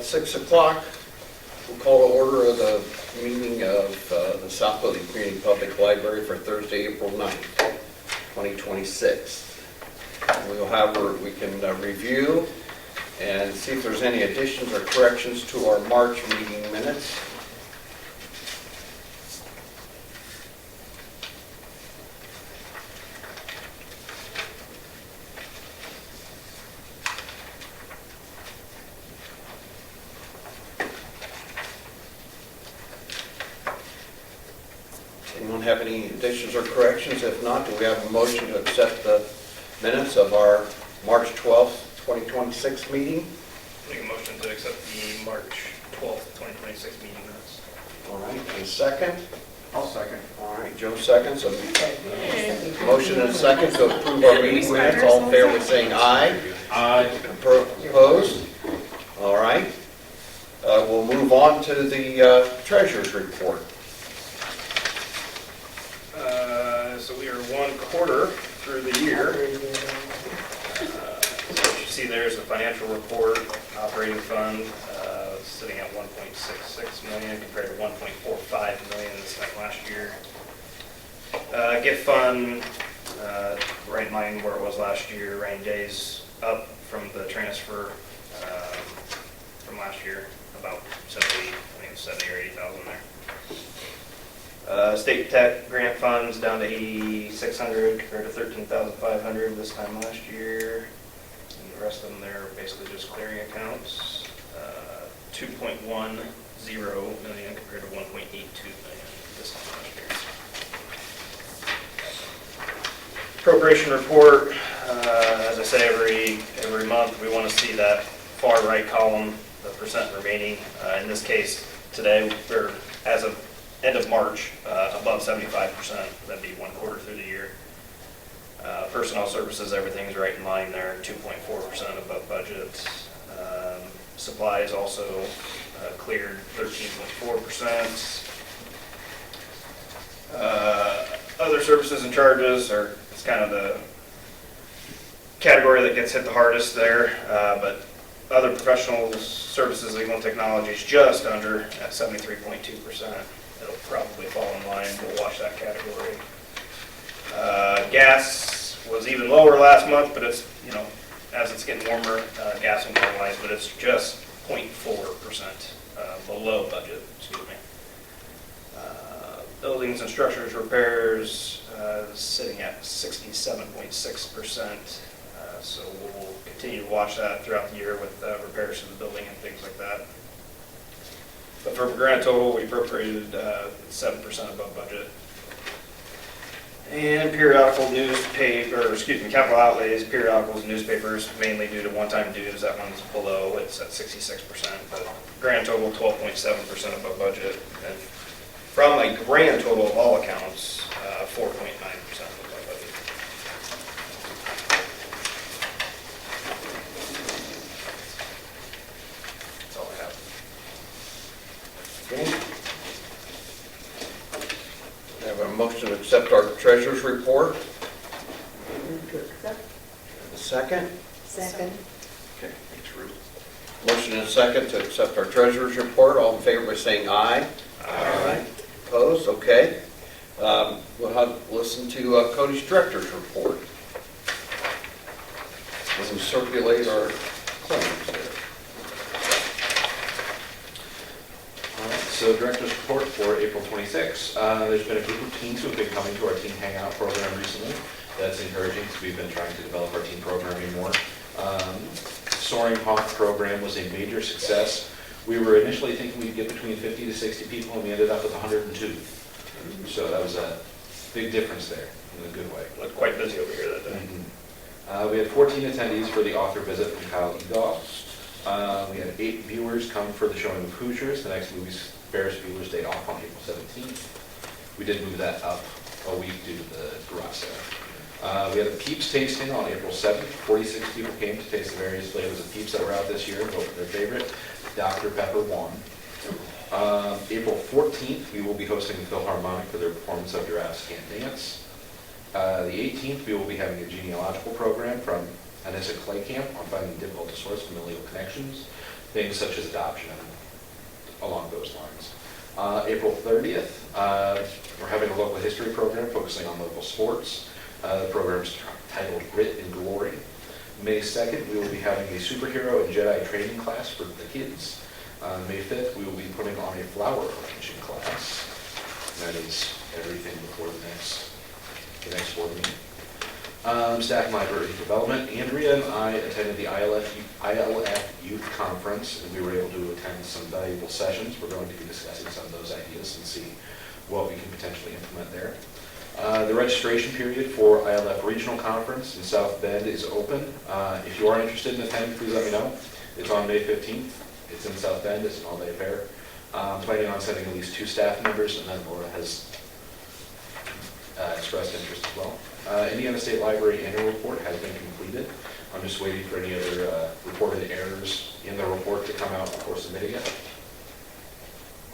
6 o'clock. We'll call to order of the meeting of the South Whitley Community Public Library for Thursday, April 9th, 2026. We can review and see if there's any additions or corrections to our March meeting minutes. Anyone have any additions or corrections? If not, do we have a motion to accept the minutes of our March 12th, 2026 meeting? Make a motion to accept the March 12th, 2026 meeting minutes. All right, and a second? I'll second. All right, Joe seconds. Motion and a second to approve our meeting minutes. All in favor with saying aye. Aye. Opposed? All right. We'll move on to the treasurer's report. So we are 1 quarter through the year. So what you see there is the financial report, operating fund, sitting at 1.66 million compared to 1.45 million this time last year. Gift fund, right in line where it was last year. Rainy days up from the transfer from last year, about 70 or 80,000 there. State tech grant funds down to 8,600 compared to 13,500 this time last year. And the rest of them there are basically just clearing accounts. 2.10 million compared to 1.82 million this time last year. Appropriation report, as I say every month, we want to see that far right column, the percent remaining. In this case, today, we're, as of end of March, above 75%. That'd be 1 quarter through the year. Personnel services, everything's right in line there, 2.4% above budget. Supplies also cleared 13.4%. Other services and charges it's kind of the category that gets hit the hardest there, but other professional services, legal and technologies, just under at 73.2%. It'll probably fall in line. We'll watch that category. Gas was even lower last month, but it's, as it's getting warmer, gas will normalize, but it's just 0.4% below budget, excuse me. Buildings and structures repairs sitting at 67.6%. So we'll continue to watch that throughout the year with repairs to the building and things like that. But for a grand total, we appropriated 7% above budget. And periodical capital outlays, periodicals and newspapers, mainly due to one-time dues. That one's below, it's at 66%, but grand total 12.7% above budget. And from a grand total of all accounts, 4.9% above budget. That's all I have. Okay. We have a motion to accept our treasurer's report. Move to accept. A second? Second. Okay, thanks, Ruth. Motion and a second to accept our treasurer's report. All in favor by saying aye. Aye. Opposed? Okay. We'll listen to Cody's director's report. We'll circulate our claims there. So director's report for April 26. There's been a group of teens who have been coming to our teen hangout program recently. That's encouraging because we've been trying to develop our teen programming more. Soaring Hawk program was a major success. We were initially thinking we'd get between 50 to 60 people, and we ended up with 102. So that was a big difference there in a good way. Looked quite busy over here that day. We had 14 attendees for the author visit from Kyle Egoff. We had 8 viewers come for the showing of Hoosiers. The next movie's Ferris Bueller's Day Off on April 17th. We did move that up a week due to the garage sale. We had the Peeps tasting on April 7th. 46 people came to taste the various flavors of Peeps that were out this year and vote for their favorite. Dr. Pepper won. April 14th, we will be hosting the Philharmonic for their performance of Giraffes Can't Dance. The 18th, we will be having a genealogical program from Anissa Claycamp on finding difficult to source familial connections. things such as adoption and along those lines. April 30th, we're having a local history program focusing on local sports. The program's titled Grit and Glory. May 2nd, we will be having a superhero and Jedi training class for the kids. May 5th, we will be putting on a flower arranging class. That is everything before the next board meeting. Staff and library development. Andrea and I attended the ILF Youth Conference, and we were able to attend some valuable sessions. We're going to be discussing some of those ideas and see what we can potentially implement there. The registration period for ILF Regional Conference in South Bend is open. If you are interested in attending, please let me know. It's on May 15th. It's in South Bend. It's an all-day affair. Planning on sending at least 2 staff members, and then Laura has expressed interest as well. Indiana State Library annual report has been completed. I'm just waiting for any other reported errors in the report to come out before submitting it.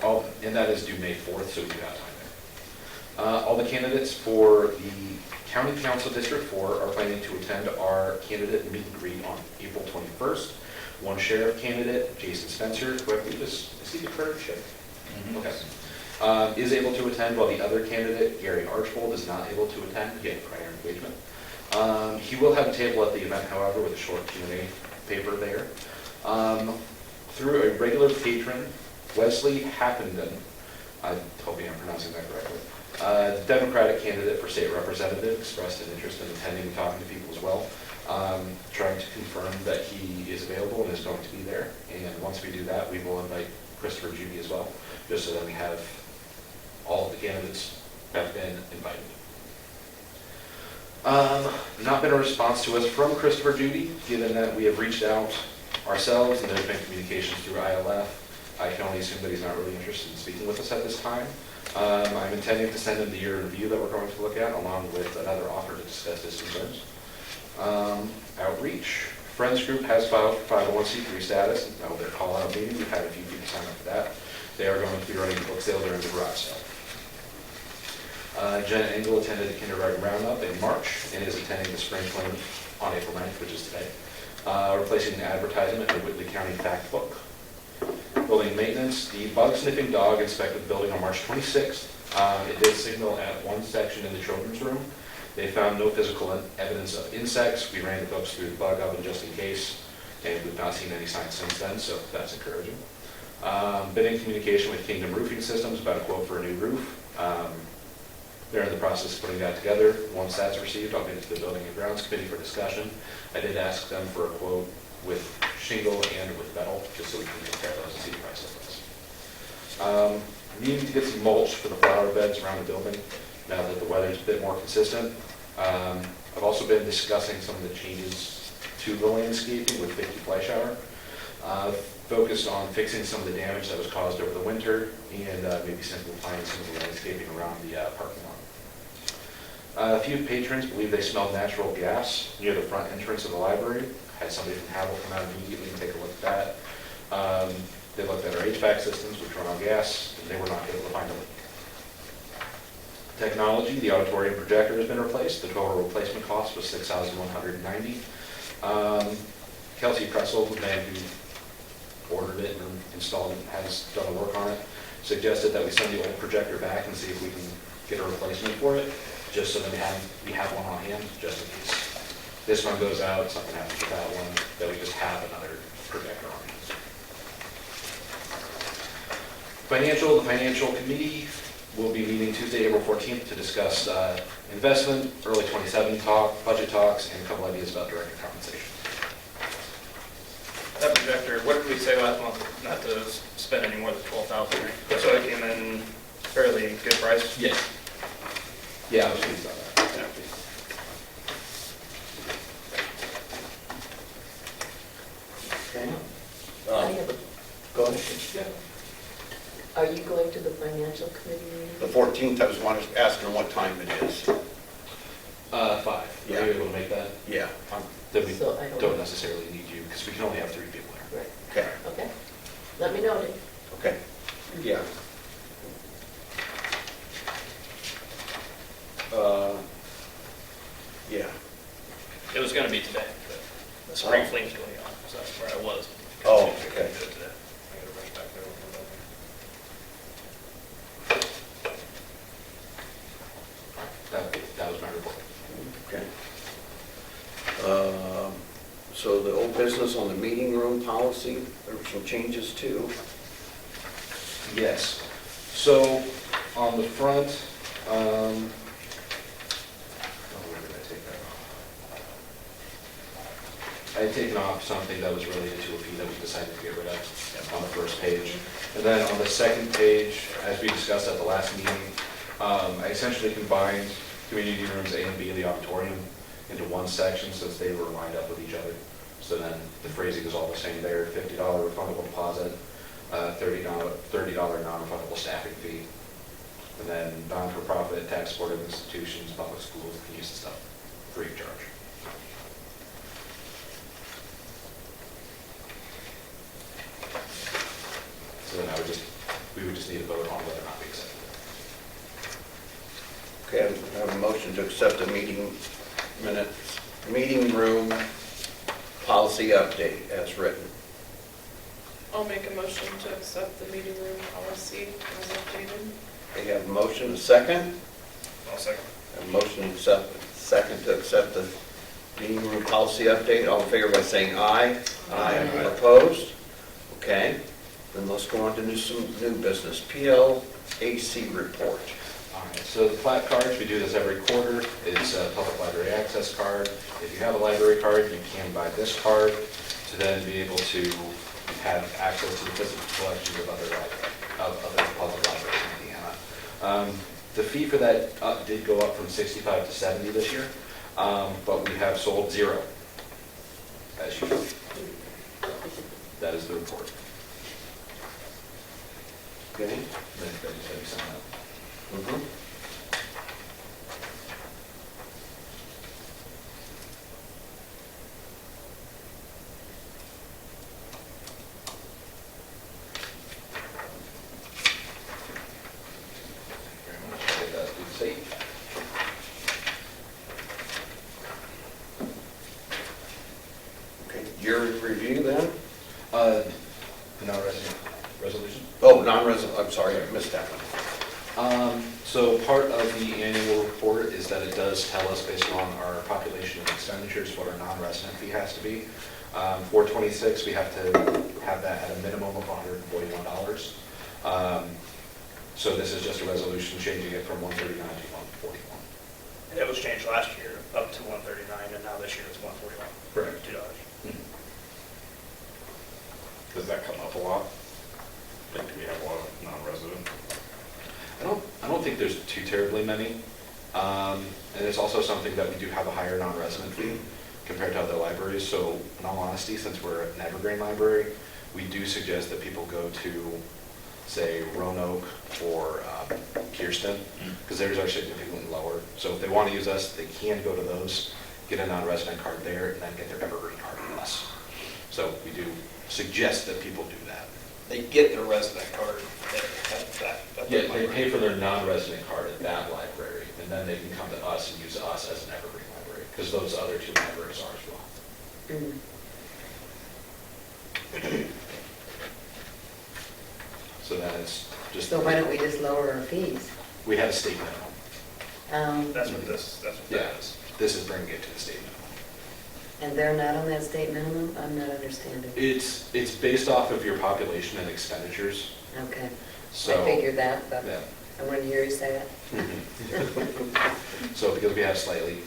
And that is due May 4th, so we do have time there. All the candidates for the County Council District 4 are planning to attend our candidate meet and greet on April 21st. One sheriff candidate, Jason Spencer, who I believe is he the current sheriff? Mm-hmm. Okay. Is able to attend, while the other candidate, Gary Archbold, is not able to attend. He had a prior engagement. He will have a table at the event, however, with a short Q&A paper there. Through a regular patron, Wesley Happenden, I hope I'm pronouncing that correctly, the Democratic candidate for state representative, expressed an interest in attending and talking to people as well. Trying to confirm that he is available and is going to be there. And once we do that, we will invite Christopher Judy as well, just so that we have all of the candidates have been invited. Not been a response to us from Christopher Judy, given that we have reached out ourselves and there's been communications through ILF. I can only assume that he's not really interested in speaking with us at this time. I'm intending to send him the year review that we're going to look at, along with another offer to discuss his concerns. Outreach. Friends Group has filed for 501c3 status. That was their call-out meeting. We've had a few people sign up for that. They are going to be running a book sale during the garage sale. Jen Engel attended the kindergarten roundup in March and is attending the spring fling on April 9th, which is today. Replacing an advertisement in the Whitley County Fact Book. Building maintenance. The bug sniffing dog inspected the building on March 26th. It did signal at one section in the children's room. They found no physical evidence of insects. We ran the books through the bug oven just in case, and we've not seen any signs since then, so that's encouraging. Been in communication with Kingdom Roofing Systems about a quote for a new roof. They're in the process of putting that together. Once that's received, I'll get it to the Building and Grounds Committee for discussion. I did ask them for a quote with shingle and with metal, just so we can compare those and see the price difference. Needing to get some mulch for the flower beds around the building now that the weather's a bit more consistent. I've also been discussing some of the changes to the landscaping with Vicki Fleischauer. Focused on fixing some of the damage that was caused over the winter and maybe simplifying some of the landscaping around the parking lot. A few patrons believe they smelled natural gas near the front entrance of the library. Had somebody from Havel come out immediately and take a look at that. They looked at our HVAC systems, which run on gas, and they were not able to find a leak. Technology, the auditorium projector has been replaced. The total replacement cost was $6,190. Kelsey Pressel, the man who ordered it and installed it, has done the work on it, suggested that we send the old projector back and see if we can get a replacement for it, just so that we have one on hand, just in case this one goes out, something happens with that one, that we just have another projector on hand. The financial committee will be meeting Tuesday, April 14th to discuss investment, early 27 talk, budget talks, and a couple ideas about director compensation. That projector, what did we say last month? Not to spend any more than $12,000, right? So it came in fairly good price? Yes. Yeah, I was pleased on that. Yeah. Okay. I have a Go ahead. question. Are you going to the financial committee meeting? The 14th, I was asking what time it is. 5. Yeah. Are you able to make that? Yeah. Then we So I don't- don't necessarily need you, because we can only have 3 people there. Right, Okay. okay. Let me know, Dick. Okay. Yeah. Yeah. It was going to be today, but the spring fling's going on, so that's where I was. Oh, okay. business on the meeting room policy. There were some changes too. Yes. So on the front, where did I take that off? I had taken off something that was related to a fee that we decided to get rid of on the first page. And then on the second page, as we discussed at the last meeting, I essentially combined community rooms A and B of the auditorium into one section since they were lined up with each other. So then the phrasing is all the same there, $50 refundable deposit, $30 non-refundable staffing fee. And then non-for-profit, tax-supported institutions, public schools can use the stuff free of charge. So then we would just need a vote on whether or not we accept it. Okay, I have a motion to accept the meeting room policy update as written. I'll make a motion to accept the meeting room policy as updated. They have a motion, a second. I'll second. A motion to second to accept the meeting room policy update. All in favor by saying aye. Aye. Opposed? Okay. Then let's go on to some new business. PLAC report. All right, so the plat cards, we do this every quarter. It's a public library access card. If you have a library card, you can buy this card to then be able to have access to the physical collections of other public libraries in Indiana. The fee for that did go up from $65 to $70 this year, but we have sold 0, as usual. That is the report. Okay. Then you said you signed up. Mhm. Very much. Take that to the state. Okay, your review then? The non-resident resolution. Oh, non-resident, I'm sorry, I missed that one. So part of the annual report is that it does tell us, based on our population and expenditures, what our non-resident fee has to be. For 26, we have to have that at a minimum of $141. So this is just a resolution changing it from 139 to 141. It was changed last year up to 139, and now this year it's 141. Correct. $2. Does that come up a lot? Like, do we have a lot of non-resident? I don't think there's too terribly many. And it's also something that we do have a higher non-resident fee compared to other libraries. So in all honesty, since we're an evergreen library, we do suggest that people go to, say, Roanoke or Kirsten, because theirs are significantly lower. So if they want to use us, they can go to those, get a non-resident card there, and then get their evergreen card from us. So we do suggest that people do that. They get their resident card there. That's Yeah, they pay for their non-resident card at that library, and then they can come to us and use us as an evergreen library, because those other 2 libraries are as well. So then it's just. So why don't we just lower our fees? We have a state minimum. That's what that is. This is bringing it to the state minimum. And they're not on that state minimum? I'm not understanding. It's based off of your population and expenditures, Okay. I so. figured that, but Yeah. I wanted to hear you say it. So because we have slightly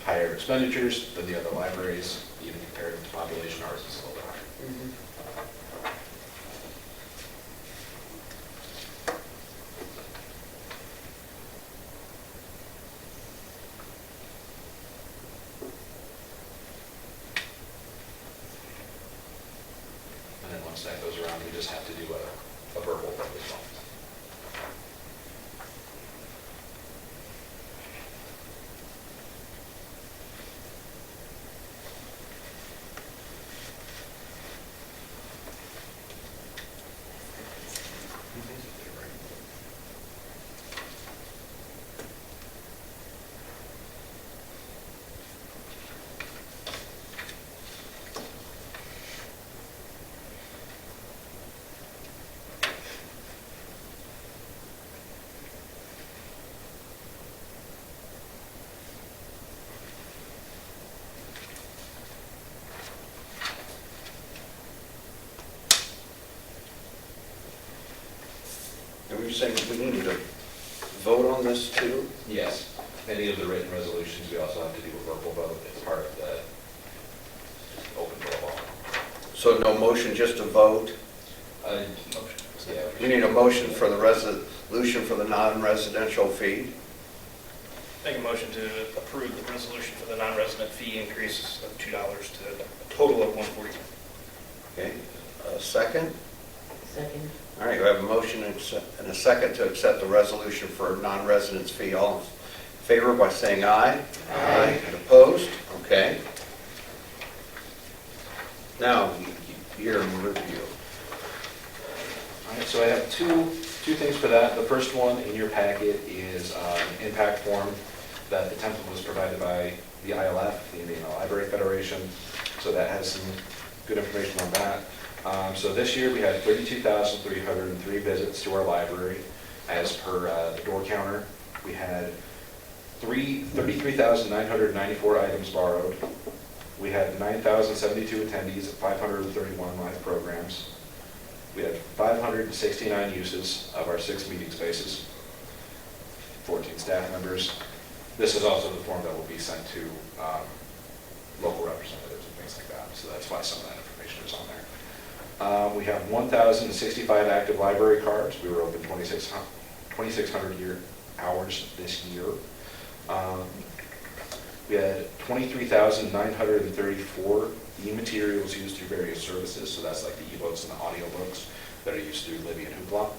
higher expenditures than the other libraries, even compared to population, ours is a little bit higher. Mhm. And then once that goes around, we just have to do a verbal vote as well. And we were saying we needed to vote on this too? Yes. Any of the written resolutions, we also have to do a verbal vote as part of the open vote law. So no motion, just a vote? Motion. Yeah. We need a motion for the resolution for the non-residential fee. Make a motion to approve the resolution for the non-resident fee increase of $2 to a total of $140. Okay, second? Second. All right, we have a motion and a second to accept the resolution for non-residence fee. All in favor by saying aye? Aye. And opposed? Okay. Now, year in review. All right, so I have two things for that. The first one in your packet is an impact form that the template was provided by the ILF, the Indiana Library Federation. So that has some good information on that. So this year we had 32,303 visits to our library as per the door counter. We had 33,994 items borrowed. We had 9,072 attendees at 531 live programs. We had 569 uses of our 6 meeting spaces, 14 staff members. This is also the form that will be sent to local representatives and things like that, so that's why some of that information is on there. We have 1,065 active library cards. We were open 2,600 hours this year. We had 23,934 e-materials used through various services, so that's like the e-books and the audiobooks that are used through Libby and Hoopla.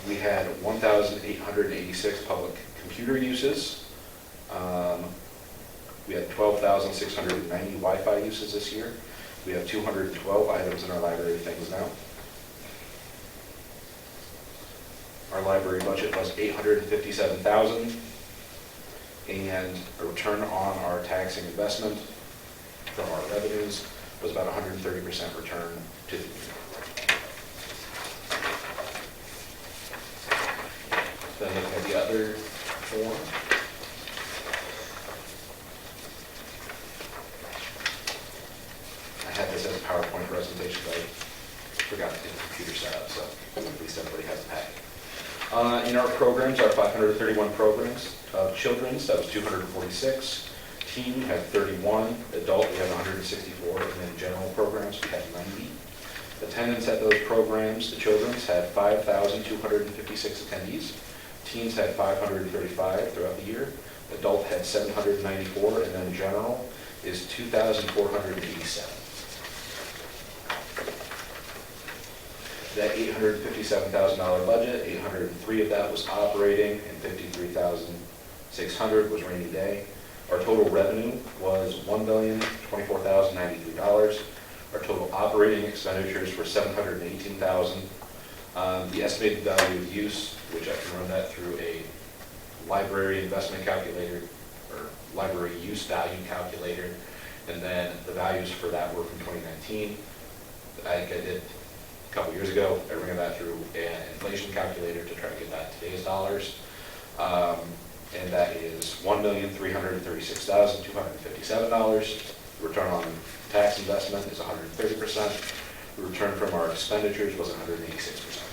We had 1,886 public computer uses. We had 12,690 Wi-Fi uses this year. We have 212 items in our library things now. Our library budget was $857,000, and a return on our taxing investment from our revenues was about 130% return to the community. Then looking at the other form. I had this as a PowerPoint presentation, but I forgot to get the computer set up, so at least everybody has a packet. In our programs, our 531 programs, children's, that was 246. Teen, we had 31. Adult, we had 164. And then general programs, we had 90. Attendance at those programs, the children's had 5,256 attendees. Teens had 535 throughout the year. Adult had 794, and then general is 2,487. That $857,000 budget, 803 of that was operating, and 53,600 was rainy day. Our total revenue was $1,024,093. Our total operating expenditures were $718,000. The estimated value of use, which I can run that through a library investment calculator or library use value calculator, and then the values for that were from 2019. I did a couple years ago. I ran that through an inflation calculator to try to get that today's dollars, and that is $1,336,257. Return on tax investment is 130%. The return from our expenditures was 186%.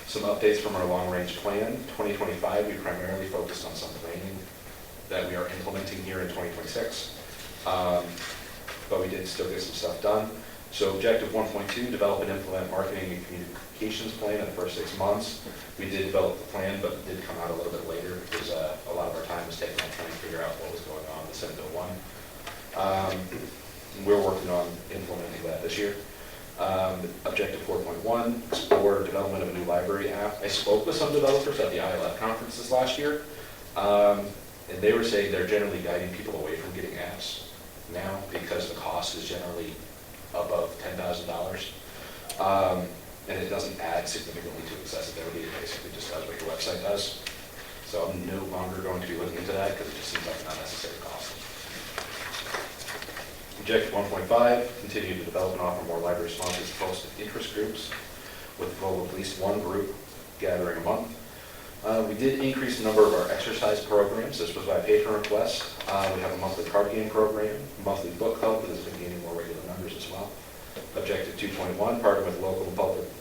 Some updates from our long-range plan. 2025, we primarily focused on some planning that we are implementing here in 2026. But we did still get some stuff done. So objective 1.2, develop and implement marketing and communications plan in the first 6 months. We did develop the plan, but it did come out a little bit later because a lot of our time was taken on trying to figure out what was going on with 701. We're working on implementing that this year. Objective 4.1, explore development of a new library app. I spoke with some developers at the ILF conferences last year, and they were saying they're generally guiding people away from getting apps now because the cost is generally above $10,000, and it doesn't add significantly to accessibility. It basically just does what your website does. So I'm no longer going to be looking into that because it just seems like an unnecessary cost. Objective 1.5, continue to develop and offer more library sponsors posted interest groups with the goal of at least one group gathering a month. We did increase the number of our exercise programs. This was by patron request. We have a monthly card game program, a monthly book club that has been gaining more regular members as well. Objective 2.1, partner with local and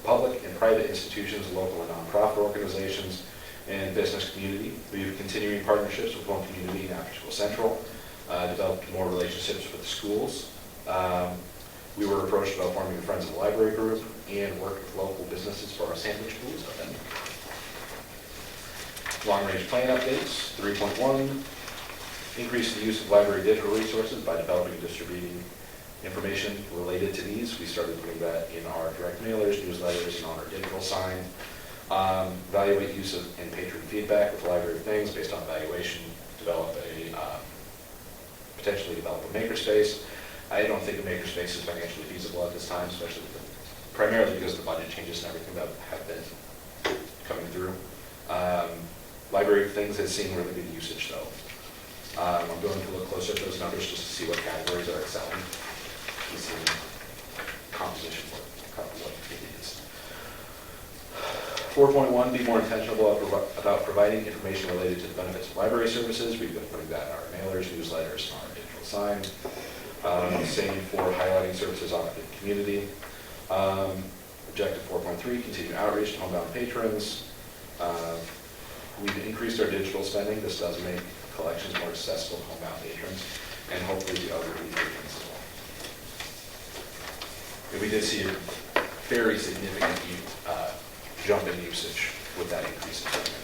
public and private institutions, local and nonprofit organizations, and business community. We have continuing partnerships with One Community and After School Central, developed more relationships with the schools. We were approached about forming a Friends of the Library group and worked with local businesses for our sandwich schools. Long-range plan updates, 3.1, increase the use of library digital resources by developing and distributing information related to these. We started doing that in our direct mailers, newsletters, and on our digital sign. Evaluate use of and patron feedback with Library of Things based on evaluation. Potentially develop a makerspace. I don't think a makerspace is financially feasible at this time, especially primarily because of the budget changes and everything that have been coming through. Library of Things has seen really good usage though. I'm going to look closer at those numbers just to see what categories are excelling. And see composition what it is. 4.1, be more intentional about providing information related to the benefits of library services. We've been putting that in our mailers, newsletters, and our digital sign. Same for highlighting services offered in the community. Objective 4.3, continue outreach to homebound patrons. We've increased our digital spending. This does make collections more accessible to homebound patrons and hopefully to elderly patrons as well. And we did see a very significant jump in usage with that increase in spending.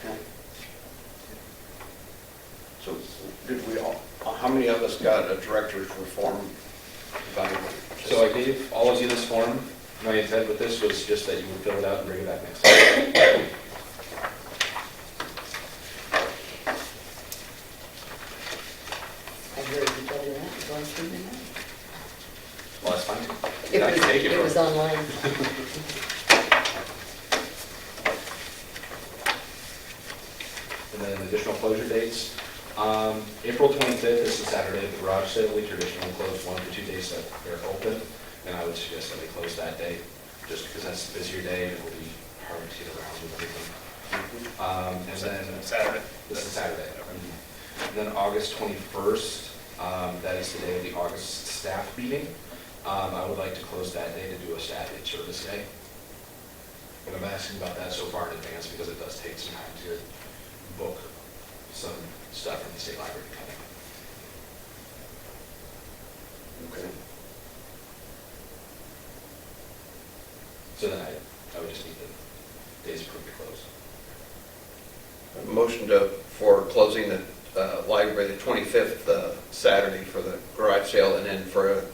Okay. So did we all, how many of us got a director's reform evaluation? So I gave all of you this form. My intent with this was just that you would fill it out and bring it back next time. I heard you told you that, you going through the night. Well, that's fine. It I can take was, it was online. And then additional closure dates. April 25th is the Saturday of the garage sale. We traditionally close 1 to 2 days that they're open, and I would suggest that we close that day, just because that's a busier day and it will be harder to get around with everything. And then Saturday. This is Saturday. And then August 21st, that is the day of the August staff meeting. I would like to close that day to do a staff in-service day. And I'm asking about that so far in advance because it does take some time to book some stuff from the state library to come in. Okay. So then I would just need the days approved to close. A motion for closing the library the 25th Saturday for the garage sale, and then for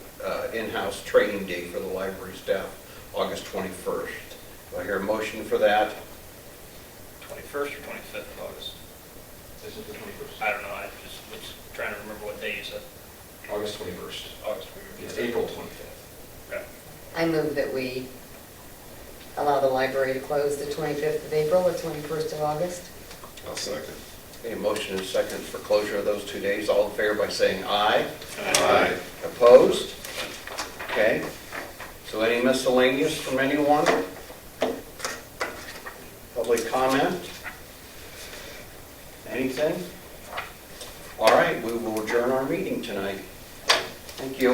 in-house training day for the library staff, August 21st. Do I hear a motion for that? 21st or 25th of August? Is it the 21st? I don't know, I just was trying to remember what day you said. August 21st. August. It's April 25th. Okay. I move that we allow the library to close the 25th of April, the 21st of August. I'll second. A motion and second for closure of those 2 days. All in favor by saying aye. Aye. Opposed? Okay. So any miscellaneous from anyone? Public comment? Anything? All right, we will adjourn our meeting tonight. Thank you.